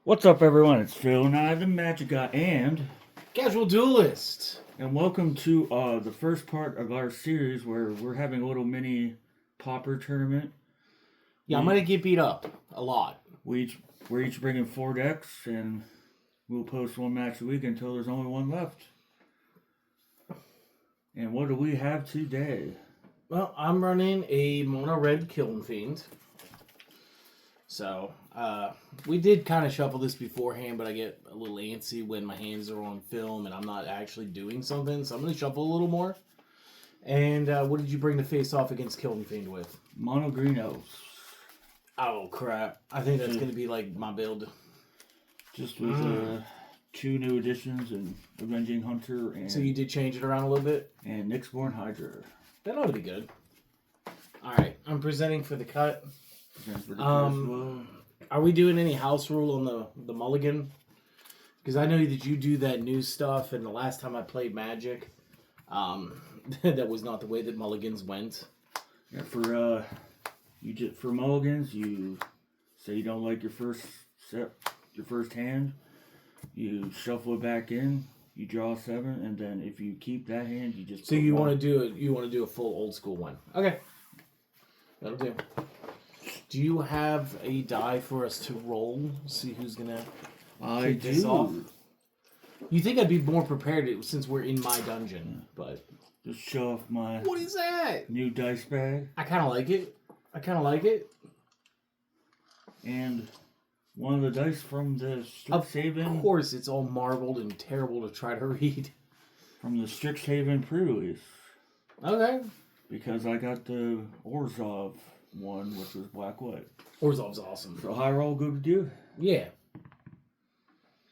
What's up, everyone? It's Phil and I, the Magic Guy, Casual Duelist. and welcome to the first part of our series where we're having a little mini pauper tournament. Yeah, I'm gonna get beat up a lot. We're each bringing 4 decks, and we'll post one match a week until there's only one left. And what do we have today? Well, I'm running a mono red Killing Fiend. So, we did kind of shuffle this beforehand, but I get a little antsy when my hands are on film and I'm not actually doing something. So I'm gonna shuffle a little more. And what did you bring to face off against Killing Fiend with? Mono green elves. Oh crap! I think that's gonna be like my build. Just with 2 new additions and Avenging Hunter and So you did change it around a little bit. and Nyxborn Hydra. That ought to be good. All right, I'm presenting for the cut. Are we doing any house rule on the mulligan? Because I know that you do that new stuff, and the last time I played Magic, that was not the way that mulligans went. Yeah, for mulligans, you say you don't like your first hand, you shuffle it back in, you draw 7, and then if you keep that hand, you just. So you want to do it? You want to do a full old school one? Okay, that'll do. Do you have a die for us to roll? See who's gonna kick this off. You think I'd be more prepared since we're in my dungeon, but just show off my. What is that? New dice bag. I kind of like it. And one of the dice from the Strixhaven. Of course, it's all marbled and terrible to try to read. From the Strixhaven pre-release. Okay. Because I got the Orzhov one, which was black-white. Orzhov's awesome. So high roll, good with you? Yeah.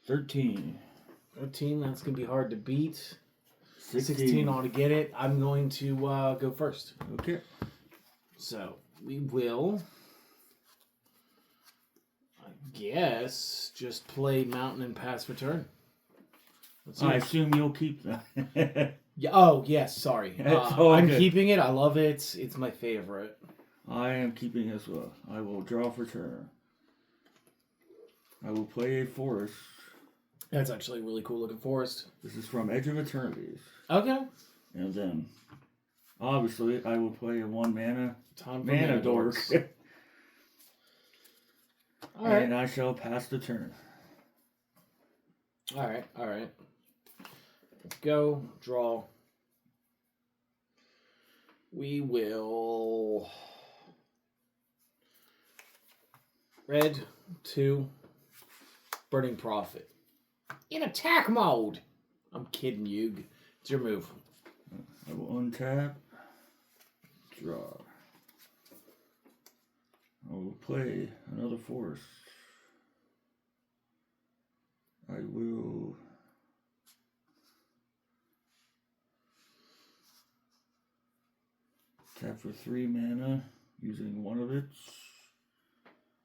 13. 13, that's going to be hard to beat. 16 ought to get it. I'm going to go first. Okay. So, we will, I guess, just play Mountain and pass for turn. I assume you'll keep that. Yeah. Oh, yes, sorry. I'm keeping it. I love it. It's my favorite. I am keeping it as well. I will draw for turn. I will play a forest. That's actually a really cool looking forest. This is from Edge of Eternities. Okay. And then, obviously, I will play a 1 mana dork. All right. And I shall pass the turn. All right. Let's go. Draw. We will... Red 2. Burning Prophet. In attack mode! I'm kidding you. It's your move. I will untap. Draw. I will play another forest. I will tap for 3 mana, using one of it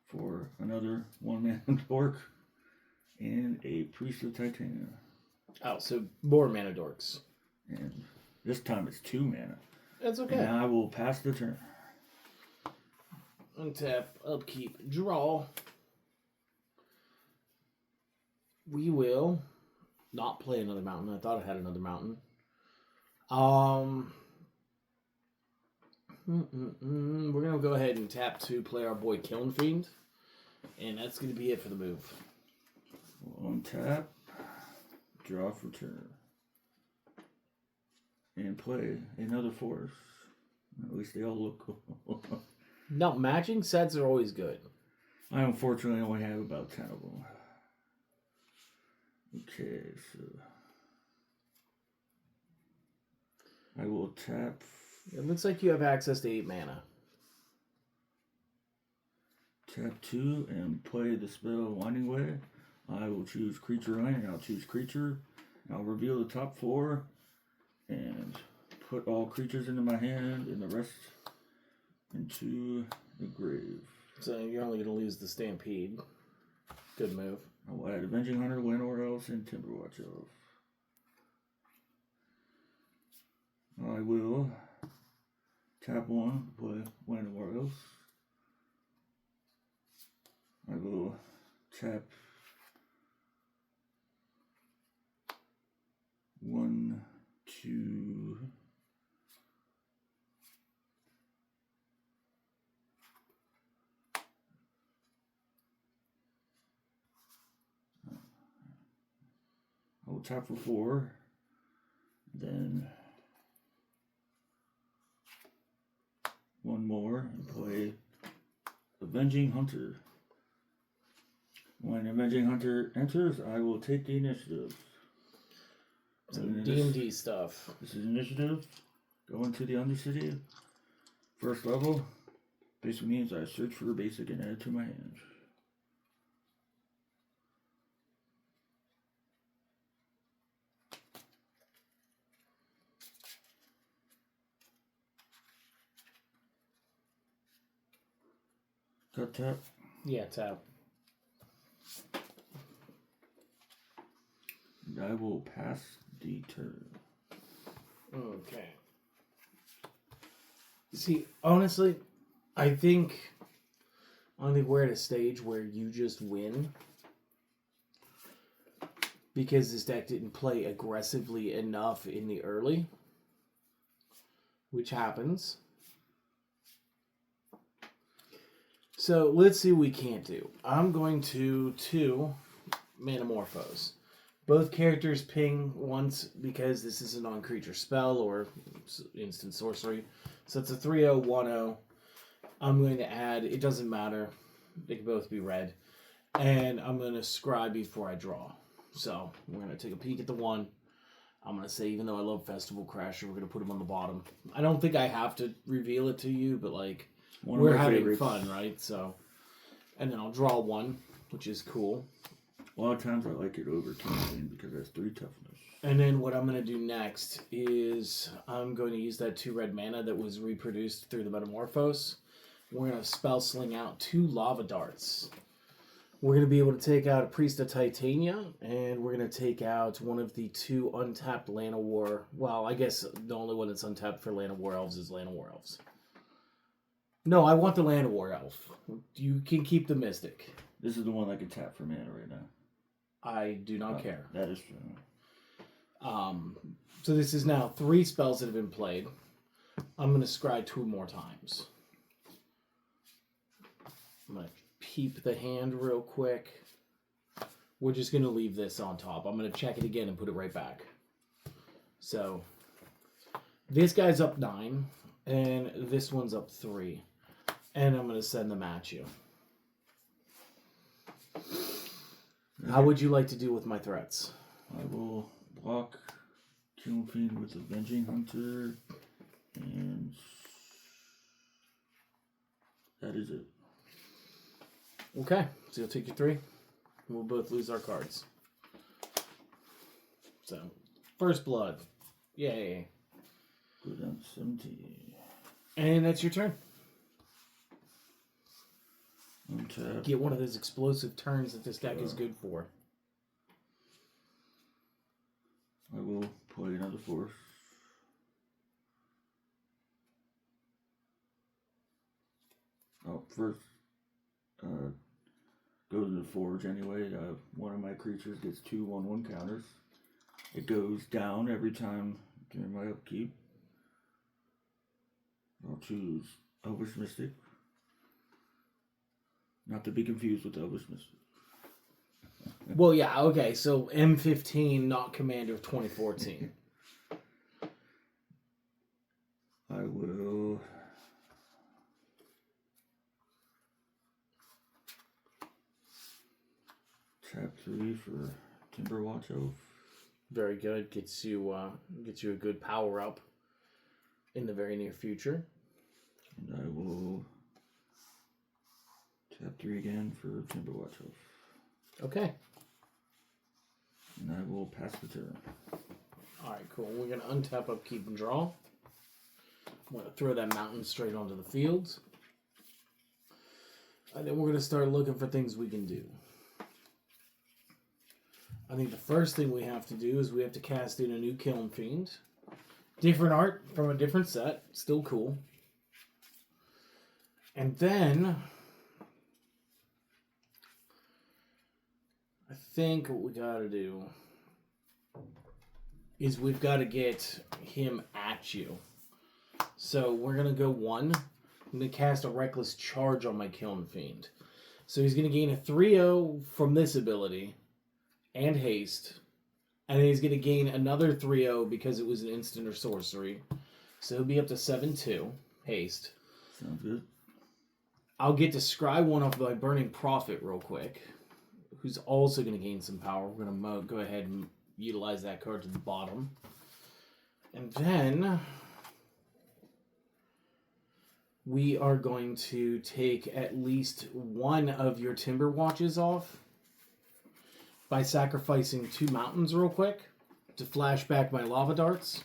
for another 1 mana dork and a Priest of Titania. Oh, so more mana dorks. And this time it's 2 mana. That's okay. And I will pass the turn. Untap, upkeep, draw. We will not play another mountain. I thought I had another mountain. We're going to go ahead and tap to play our boy Killing Fiend. And that's going to be it for the move. Untap, draw for turn, and play another forest. At least they all look cool. No, matching sets are always good. I unfortunately only have about 10 of them. Okay, so I will tap. It looks like you have access to 8 mana. Tap 2 and play the spell Winding Way. I will choose Creature Land, and I'll choose Creature. I'll reveal the top 4 and put all creatures into my hand and the rest into the grave. So you're only going to lose the Stampede. Good move. I will add Avenging Hunter, Winnower Elves, and Timberwatch Elf. I will tap 1, play Winnower Elves. I will tap tap for 4. Then one more and play Avenging Hunter. When Avenging Hunter enters, I will take the initiative. Some D&D stuff. This is initiative. Go into the Undercity. First level. Basically means I search for a basic and add it to my hand. Tap. Yeah, tap. And I will pass the turn. Okay. See, honestly, I think we're at a stage where you just win. Because this deck didn't play aggressively enough in the early. Which happens. So, let's see what we can't do. I'm going to 2 Manamorphose. Both characters ping once because this is a non-creature spell or instant sorcery. So it's a 3/0, 1/0. I'm going to add, it doesn't matter. They can both be red. And I'm going to scry before I draw. So we're going to take a peek at the 1. I'm going to say, even though I love Festival Crasher, we're going to put him on the bottom. I don't think I have to reveal it to you, but like, we're having fun, right? So, and then I'll draw 1, which is cool. A lot of times I like it over Kingpin because it has 3 toughness. And then what I'm going to do next is I'm going to use that 2 red mana that was reproduced through the Metamorphose. We're going to spell sling out 2 lava darts. We're going to be able to take out a Priest of Titania, and we're going to take out one of the 2 untapped Llanowar. Well, I guess the only one that's untapped for Llanowar Elves is Llanowar Elves. No, I want the Llanowar Elf. You can keep the Mystic. This is the one I can tap for mana right now. I do not care. That is true. So this is now 3 spells that have been played. I'm going to scry 2 more times. I'm going to peep the hand real quick. We're just going to leave this on top. I'm going to check it again and put it right back. So this guy's up 9, and this one's up 3. And I'm going to send them at you. How would you like to deal with my threats? I will block Killing Fiend with Avenging Hunter, and that is it. Okay, so you'll take your 3. We'll both lose our cards. So, first blood. Yay. Go down to 17. And that's your turn. Untap. Get one of those explosive turns that this deck is good for. I will play another force. Oh, first, go to the forge anyway. One of my creatures gets 2 1/1 counters. It goes down every time during my upkeep. I'll choose Elvish Mystic. Not to be confused with Elvish Mystic. Well, yeah, okay, so M15, not Commander of 2014. I will tap 3 for Timber Watch Elf. Very good. Gets you a good power up in the very near future. And I will tap 3 again for Timber Watch Elf. Okay. And I will pass the turn. Alright, cool. We're going to untap, upkeep, and draw. I'm going to throw that mountain straight onto the field. And then we're going to start looking for things we can do. I think the first thing we have to do is we have to cast in a new Kiln Fiend. Different art from a different set. Still cool. And then I think what we got to do is we've got to get him at you. So we're going to go 1. I'm going to cast a Reckless Charge on my Kiln Fiend. So he's going to gain a 3/0 from this ability and haste. And he's going to gain another 3-0 because it was an instant or sorcery. So he'll be up to 7-2. Haste. Sounds good. I'll get to scry one off by burning Prophet real quick. Who's also going to gain some power. We're going to go ahead and utilize that card to the bottom. And then we are going to take at least one of your Timber Watches off by sacrificing 2 mountains real quick to flash back my lava darts.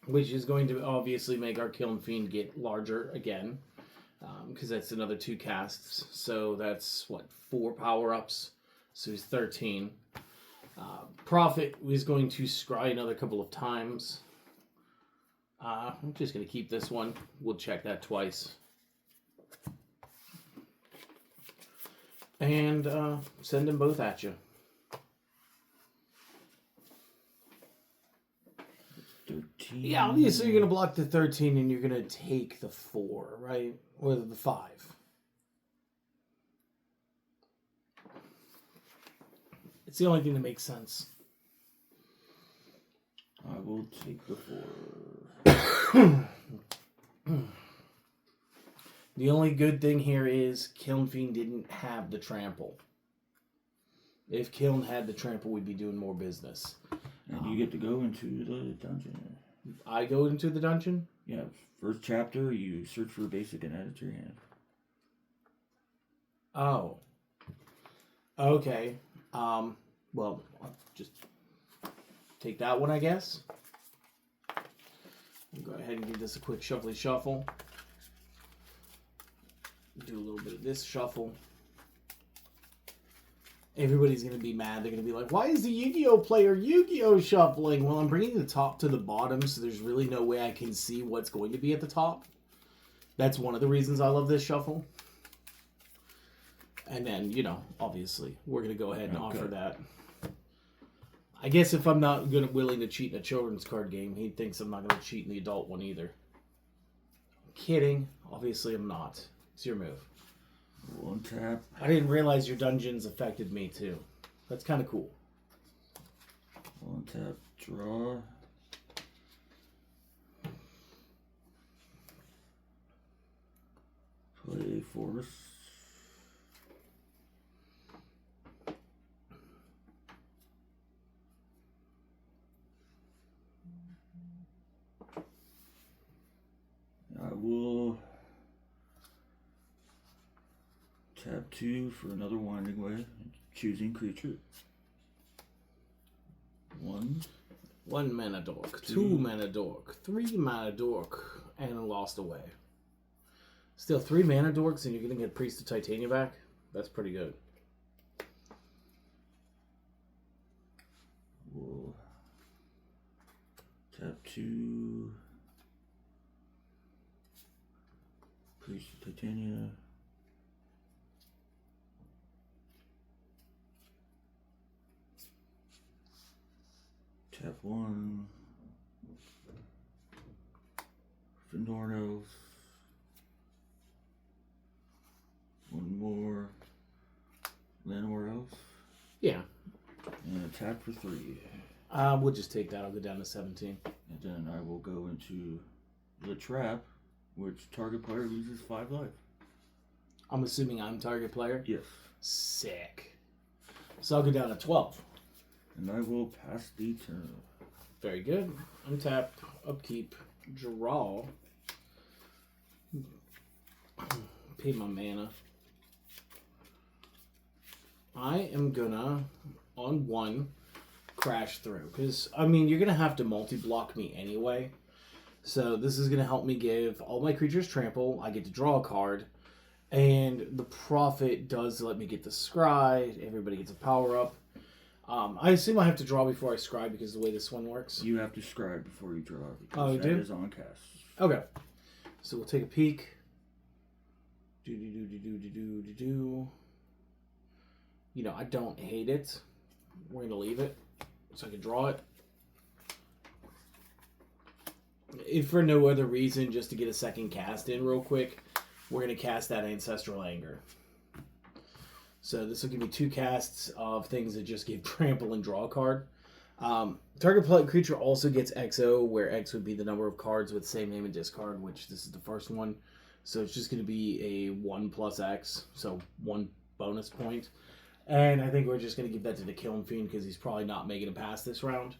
Which is going to obviously make our Kiln Fiend get larger again. Because that's another 2 casts. So that's, 4 power-ups. So he's 13. Prophet is going to scry another couple of times. I'm just going to keep this one. We'll check that twice. And send them both at you. 13. Yeah, obviously you're going to block the 13 and you're going to take the 4, right? Or the 5. It's the only thing that makes sense. I will take the 4. The only good thing here is Kiln Fiend didn't have the trample. If Kiln had the trample, we'd be doing more business. And you get to go into the dungeon. I go into the dungeon? Yeah, first chapter, you search for a basic and add it to your hand. Oh. Okay. Well, I'll just take that one, I guess. I'll go ahead and give this a quick shuffly shuffle. Do a little bit of this shuffle. Everybody's going to be mad. They're going to be like, why is the Yu-Gi-Oh player Yu-Gi-Oh shuffling? Well, I'm bringing the top to the bottom, so there's really no way I can see what's going to be at the top. That's one of the reasons I love this shuffle. And then, obviously, we're going to go ahead and offer that. I guess if I'm not willing to cheat in a children's card game, he thinks I'm not going to cheat in the adult one either. Kidding. Obviously, I'm not. It's your move. One tap. I didn't realize your dungeons affected me, too. That's kind of cool. One tap, draw. Play force. I will tap 2 for another Winding Way, choosing creature. 1. 1 mana dork, 2 mana dork, 3 mana dork, and lost away. Still 3 mana dorks, and you're going to get Priest of Titania back? That's pretty good. We'll tap 2. Priest of Titania. Tap 1. Findornos. 1 more. Lanowar Elves. Yeah. And a tap for 3. We'll just take that. I'll go down to 17. And then I will go into the trap, which target player loses 5 life. I'm assuming I'm target player? Yes. Sick. So I'll go down to 12. And I will pass the turn. Very good. Untap, upkeep, draw. Pay my mana. I am gonna, on 1, crash through. Because, you're gonna have to multi-block me anyway. So this is gonna help me give all my creatures trample. I get to draw a card. And the Prophet does let me get the scry. Everybody gets a power-up. I assume I have to draw before I scry because of the way this one works. You have to scribe before you draw. Oh, you do? That is on cast. Okay. So we'll take a peek. I don't hate it. We're going to leave it so I can draw it. If for no other reason, just to get a second cast in real quick, we're going to cast that Ancestral Anger. So this will give you 2 casts of things that just give trample and draw a card. Target creature also gets XO, where X would be the number of cards with the same name and discard, which this is the first one. So it's just going to be a 1 plus X, so 1 bonus point. And I think we're just going to give that to the Killing Fiend because he's probably not making it past this round.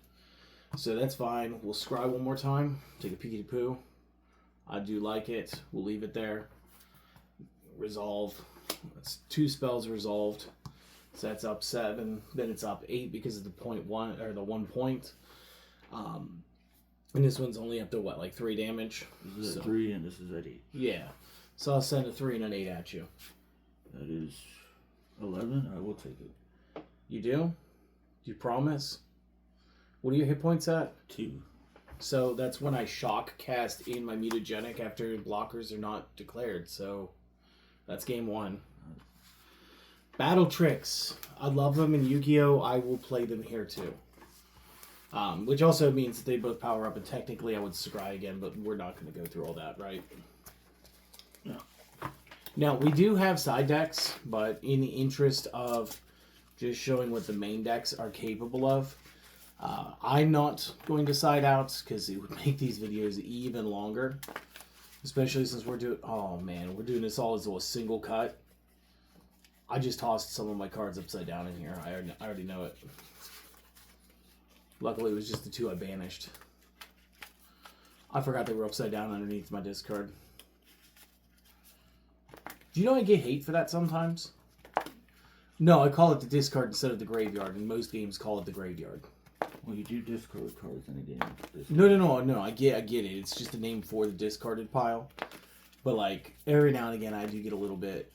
So that's fine. We'll scry one more time. Take a peeky poo. I do like it. We'll leave it there. Resolve. That's 2 spells resolved. So that's up 7. Then it's up 8 because of the 0.1 or the 1 point. And this one's only up to what, like 3 damage? This is at 3 and this is at 8. Yeah. So I'll send a 3 and an 8 at you. That is 11. I will take it. You do? You promise? What are your hit points at? 2. So that's when I shock cast in my mutagenic after blockers are not declared. So that's game 1. Battle tricks. I love them in Yu-Gi-Oh! I will play them here too. Which also means that they both power up, and technically I would scry again, but we're not going to go through all that, right? No. Now, we do have side decks, but in the interest of just showing what the main decks are capable of, I'm not going to side outs because it would make these videos even longer. Especially since we're doing... Oh, man. We're doing this all as a single cut. I just tossed some of my cards upside down in here. I already know it. Luckily, it was just the 2 I banished. I forgot they were upside down underneath my discard. Do you know I get hate for that sometimes? No, I call it the discard instead of the graveyard, and most games call it the graveyard. Well, you do discard cards in a game. No. I get it. It's just a name for the discarded pile. But, like, every now and again, I do get a little bit...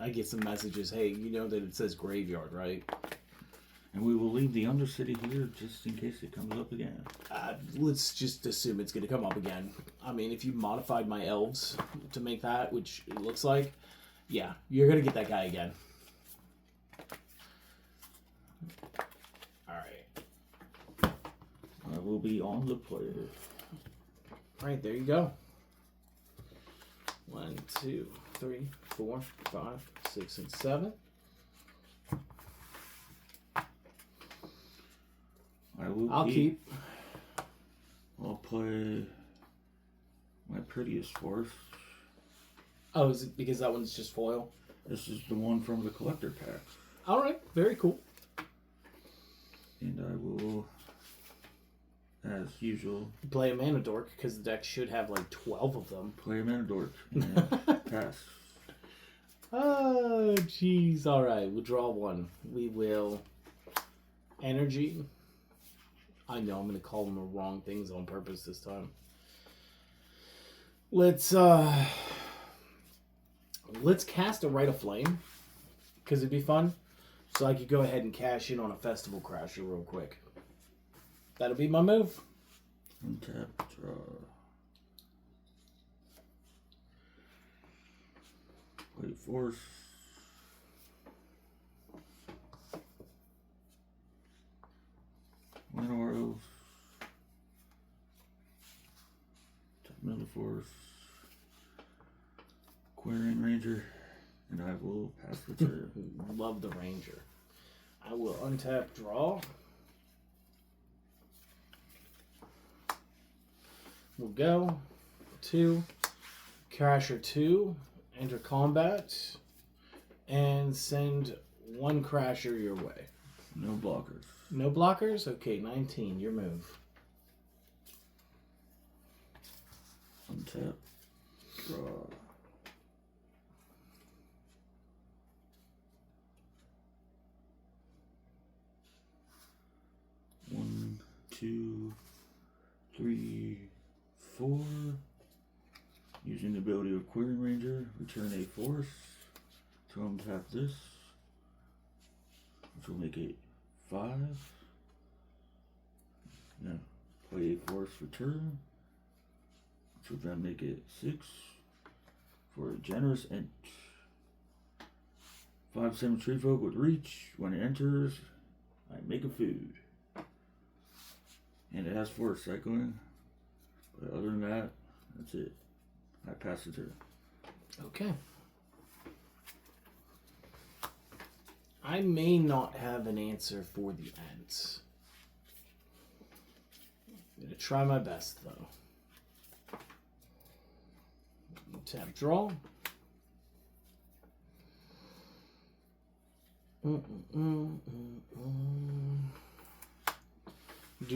I get some messages, hey, you know that it says graveyard, right? And we will leave the Undercity here just in case it comes up again. Let's just assume it's going to come up again. I mean, if you modified my elves to make that, which it looks like, yeah, you're going to get that guy again. Alright. I will be on the player. Alright, there you go. 1, 2, 3, 4, 5, 6, and 7. I'll keep. I'll play my prettiest force. Oh, is it because that one's just foil? This is the one from the collector pack. Alright, very cool. And I will, as usual, Play a mana dork because the deck should have like 12 of them. play a mana dork and pass. Oh, jeez. Alright, we'll draw 1. We will energy. I know I'm going to call them the wrong things on purpose this time. Let's cast a Rite of Flame because it'd be fun. So I could go ahead and cash in on a Festival Crasher real quick. That'll be my move. Untap, draw. Play force. One Oro. Tap another force. Quarian Ranger. And I will pass the turn. Love the Ranger. I will untap, draw. We'll go 2, Crasher 2, enter combat, and send 1 Crasher your way. No blockers. No blockers? Okay, 19, your move. Untap, draw. One, 2, 3, 4. Using the ability of Quarian Ranger, return a force to untap this, which will make it 5. Now, play a force return, which will then make it 6 for a generous ent. 5/7 tree folk with reach. When it enters, I make a food. And it has force cycling. But other than that, that's it. I pass the turn. Okay. I may not have an answer for the Ents. I'm going to try my best, though. Tap draw. Do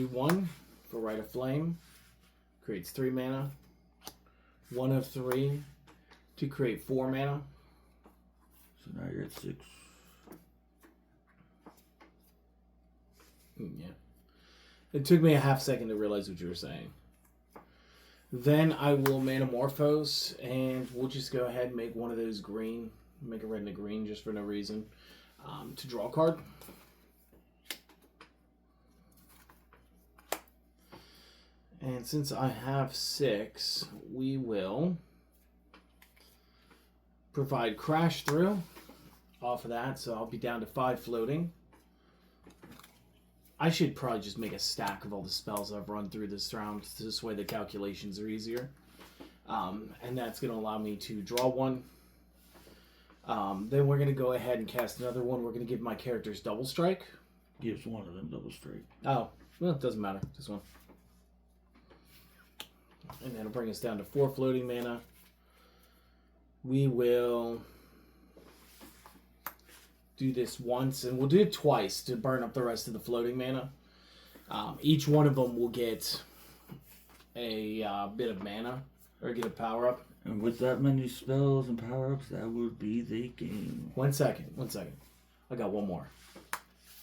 1 for Rite of Flame. Creates 3 mana. 1 of 3 to create 4 mana. So now you're at 6. Yeah. It took me a half second to realize what you were saying. Then I will Manamorphose, and we'll just go ahead and make one of those green. Make a red and a green just for no reason. To draw a card. And since I have 6, we will provide Crash Through off of that, so I'll be down to 5 floating. I should probably just make a stack of all the spells I've run through this round. This way the calculations are easier. And that's going to allow me to draw 1. Then we're going to go ahead and cast another one. We're going to give my characters Double Strike. Gives one of them Double Strike. Oh, well, it doesn't matter. This one. And that'll bring us down to 4 floating mana. We will do this once, and we'll do it twice to burn up the rest of the floating mana. Each one of them will get a bit of mana, or get a power-up. And with that many spells and power-ups, that would be the game. 1 second. I got one more.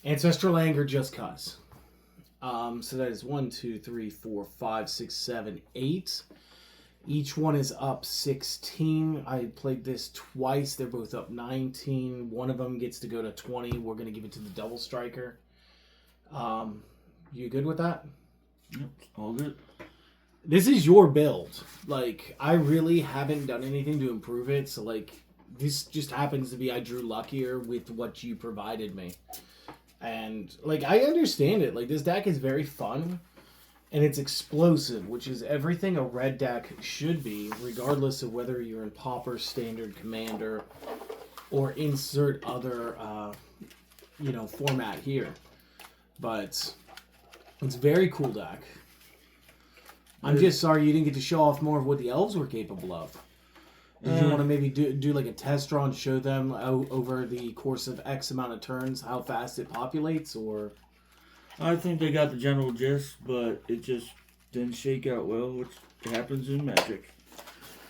Ancestral Anger just cuz. So that is 1, 2, 3, 4, 5, 6, 7, 8. Each one is up 16. I played this twice. They're both up 19. One of them gets to go to 20. We're going to give it to the Double Striker. You good with that? Yep, all good. This is your build. Like, I really haven't done anything to improve it. So, like, this just happens to be I drew luckier with what you provided me. And, like, I understand it. Like, this deck is very fun. And it's explosive, which is everything a red deck should be, regardless of whether you're in Pauper, Standard, Commander, or insert other, format here. But it's a very cool deck. I'm just sorry you didn't get to show off more of what the elves were capable of. Did you want to maybe do like a test draw and show them over the course of X amount of turns how fast it populates, or... I think they got the general gist, but it just didn't shake out well, which happens in Magic.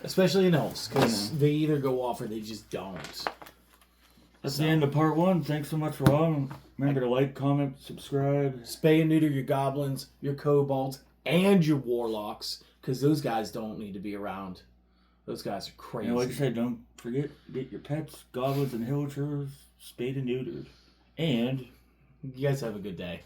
Especially in elves, because they either go off or they just don't. That's the end of part 1. Thanks so much for watching. Remember to like, comment, subscribe. Spay and neuter your goblins, your kobolds, and your warlocks, because those guys don't need to be around. Those guys are crazy. And like I said, don't forget, get your pets, goblins, and hillagers spayed and neutered. And you guys have a good day.